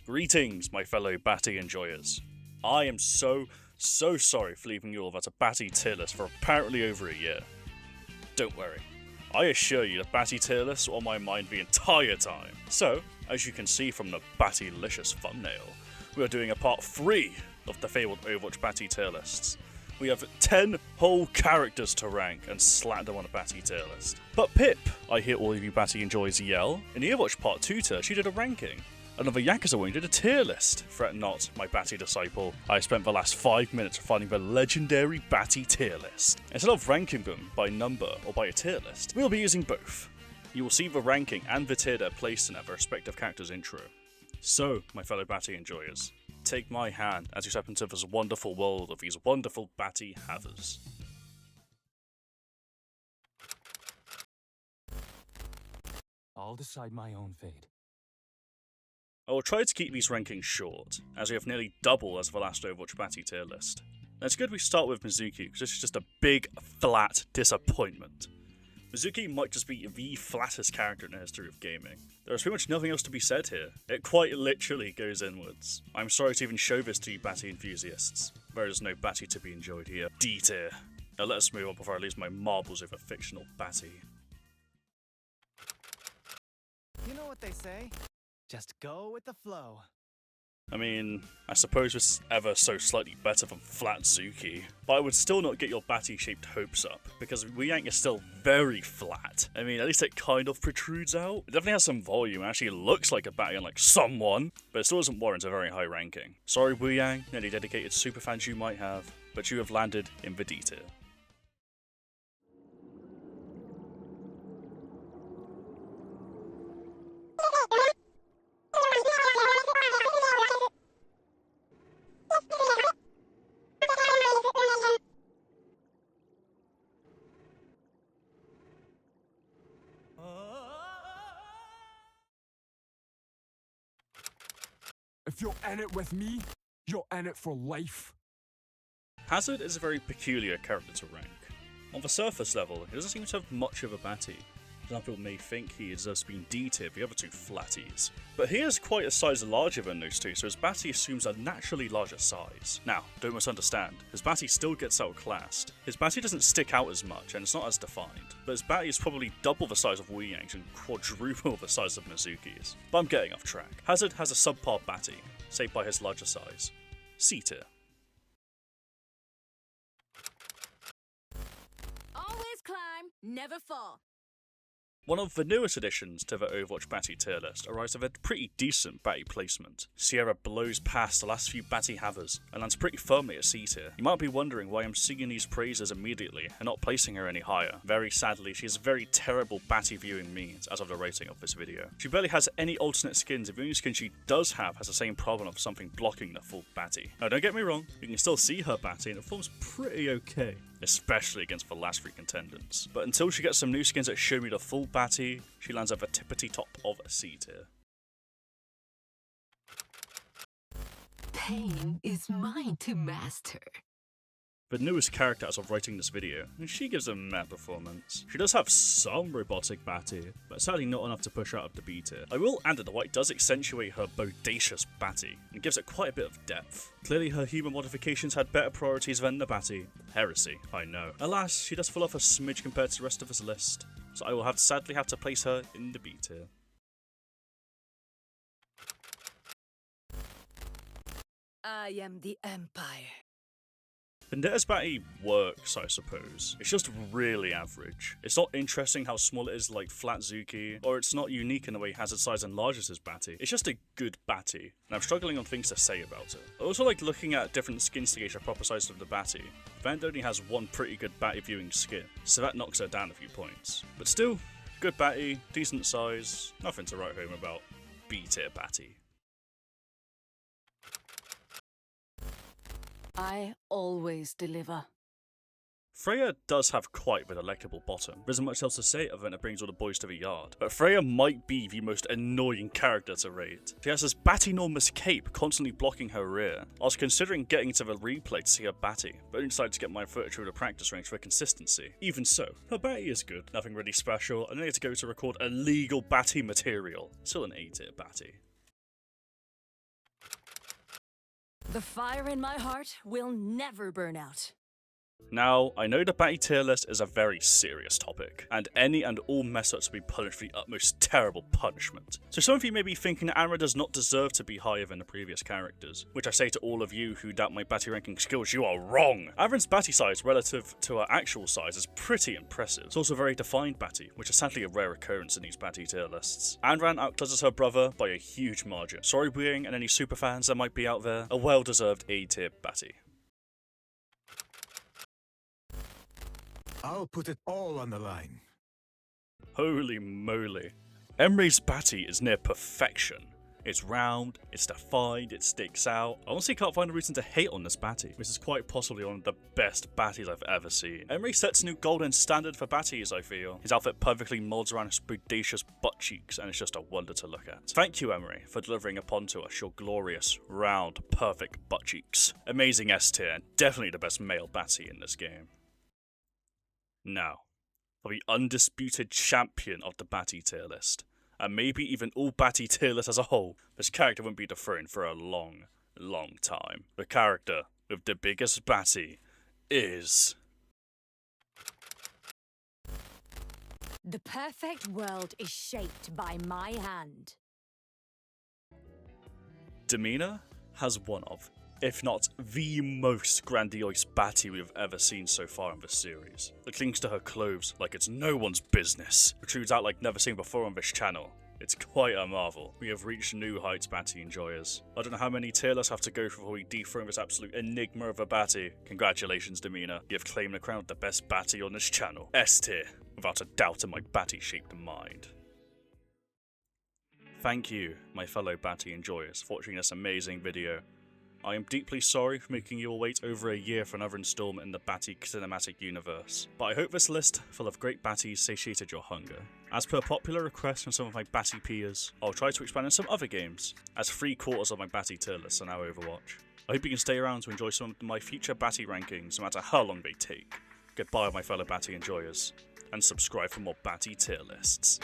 Greetings, my fellow Batty enjoyers. I am so sorry for leaving you all without a Batty tier list for apparently over a year. Don't worry, I assure you the Batty tier lists were on my mind the entire time. So, as you can see from the Battylicious thumbnail, we are doing a part 3 of the fabled Overwatch Batty tier lists. We have 10 whole characters to rank and slap them on a Batty tier list. But Pip, I hear all of you Batty enjoyers yell, in the Overwatch Part 2 tier she did a ranking. Another Yakuza wing did a tier list. Fret not, my Batty disciple. I spent the last 5 minutes finding the legendary Batty tier list. Instead of ranking them by number or by a tier list, we'll be using both. You will see the ranking and the tier they're placed in at their respective characters' intro. So, my fellow Batty enjoyers, take my hand as you step into this wonderful world of these wonderful Batty havers. I'll decide my own fate. I will try to keep these rankings short, as we have nearly double as the last Overwatch Batty tier list. And it's good we start with Mizuki, because this is just a big, flat disappointment. Mizuki might just be the flattest character in the history of gaming. There is pretty much nothing else to be said here. It quite literally goes inwards. I'm sorry to even show this to you Batty enthusiasts. There is no Batty to be enjoyed here. D tier. Now let us move on before I lose my marbles over fictional Batty. You know what they say? Just go with the flow. I mean, I suppose this is ever so slightly better than Flat Zuki, but I would still not get your Batty-shaped hopes up, because Weeyang is still very flat. I mean, at least it kind of protrudes out. It definitely has some volume, and actually looks like a Batty unlike someone, but it still doesn't warrant a very high ranking. Sorry Weeyang, any dedicated superfans you might have, but you have landed in the D tier. If you're in it with me, you're in it for life. Hazard is a very peculiar character to rank. On the surface level, he doesn't seem to have much of a Batty. Some people may think he deserves to be in D tier, the other two flatties. But he is quite a size larger than those two, so his Batty assumes a naturally larger size. Now, don't misunderstand, his Batty still gets outclassed. His Batty doesn't stick out as much, and it's not as defined, but his Batty is probably double the size of Weeyang's and quadruple the size of Mizuki's. But I'm getting off track. Hazard has a subpar Batty, saved by his larger size. C tier. Always climb, never fall. One of the newest additions to the Overwatch Batty tier list arrives with a pretty decent Batty placement. Sierra blows past the last few Batty havers and lands pretty firmly at C tier. You might be wondering why I'm singing these praises immediately and not placing her any higher. Very sadly, she has very terrible Batty viewing means as of the rating of this video. She barely has any alternate skins, and the only skin she does have has the same problem of something blocking the full Batty. Now don't get me wrong, you can still see her Batty and it forms pretty okay, especially against the last 3 contenders. But until she gets some new skins that show me the full Batty, she lands at the tippity top of a C tier. Pain is mine to master. The newest character as of writing this video, and she gives a meh performance. She does have some robotic Batty, but sadly not enough to push her out of the B tier. I will add that the white does accentuate her bodacious Batty, and gives it quite a bit of depth. Clearly her human modifications had better priorities than the Batty. Heresy, I know. Alas, she does fall off a smidge compared to the rest of this list, so I will sadly have to place her in the B tier. I am the Empire. Vendetta's Batty works, I suppose. It's just really average. It's not interesting how small it is like Flat Zuki, or it's not unique in the way Hazard size enlarges his Batty. It's just a good Batty, and I'm struggling on things to say about it. I also like looking at different skins to gauge the proper size of the Batty. Vand only has one pretty good Batty viewing skin, so that knocks her down a few points. But still, good Batty, decent size, nothing to write home about. B tier Batty. I always deliver. Freya does have quite the delectable bottom. There isn't much else to say other than it brings all the boys to the yard. But Freya might be the most annoying character to rate. She has this Batty-normous cape constantly blocking her rear. I was considering getting to the replay to see her Batty, but I decided to get my footage through the practice range for consistency. Even so, her Batty is good, nothing really special, and I need to go to record illegal Batty material. Still an A tier Batty. The fire in my heart will never burn out. Now, I know the Batty tier list is a very serious topic, and any and all mess-ups will be punished with the utmost terrible punishment. So some of you may be thinking that Amra does not deserve to be higher than the previous characters, which I say to all of you who doubt my Batty ranking skills, you are wrong! Amra's Batty size relative to her actual size is pretty impressive. It's also a very defined Batty, which is sadly a rare occurrence in these Batty tier lists. Amran outclasses her brother by a huge margin. Sorry Weing and any superfans that might be out there, a well-deserved A tier Batty. I'll put it all on the line. Holy moly. Emery's Batty is near perfection. It's round, it's defined, it sticks out. I honestly can't find a reason to hate on this Batty. This is quite possibly one of the best Batties I've ever seen. Emery sets a new golden standard for Batties, I feel. His outfit perfectly molds around his bodacious butt cheeks, and it's just a wonder to look at. Thank you, Emery, for delivering upon to us your glorious, round, perfect butt cheeks. Amazing S tier, and definitely the best male Batty in this game. Now, for the undisputed champion of the Batty tier list, and maybe even all Batty tier list as a whole, this character won't be dethroned for a long, long time. The character with the biggest Batty is... The perfect world is shaped by my hand. Demeanor has one of, if not the most grandiose Batty we've ever seen so far in this series. That clings to her clothes like it's no one's business, protrudes out like never seen before on this channel. It's quite a marvel. We have reached new heights, Batty enjoyers. I don't know how many tier lists have to go through before we dethrone this absolute enigma of a Batty. Congratulations, Demeanor. You have claimed the crown of the best Batty on this channel. S tier, without a doubt in my Batty-shaped mind. Thank you, my fellow Batty enjoyers, for watching this amazing video. I am deeply sorry for making you all wait over a year for another installment in the Batty cinematic universe, but I hope this list full of great Batties satiated your hunger. As per popular request from some of my Batty peers, I'll try to expand in some other games, as 3/4 of my Batty tier lists are now Overwatch. I hope you can stay around to enjoy some of my future Batty rankings, no matter how long they take. Goodbye my fellow Batty enjoyers, and subscribe for more Batty tier lists.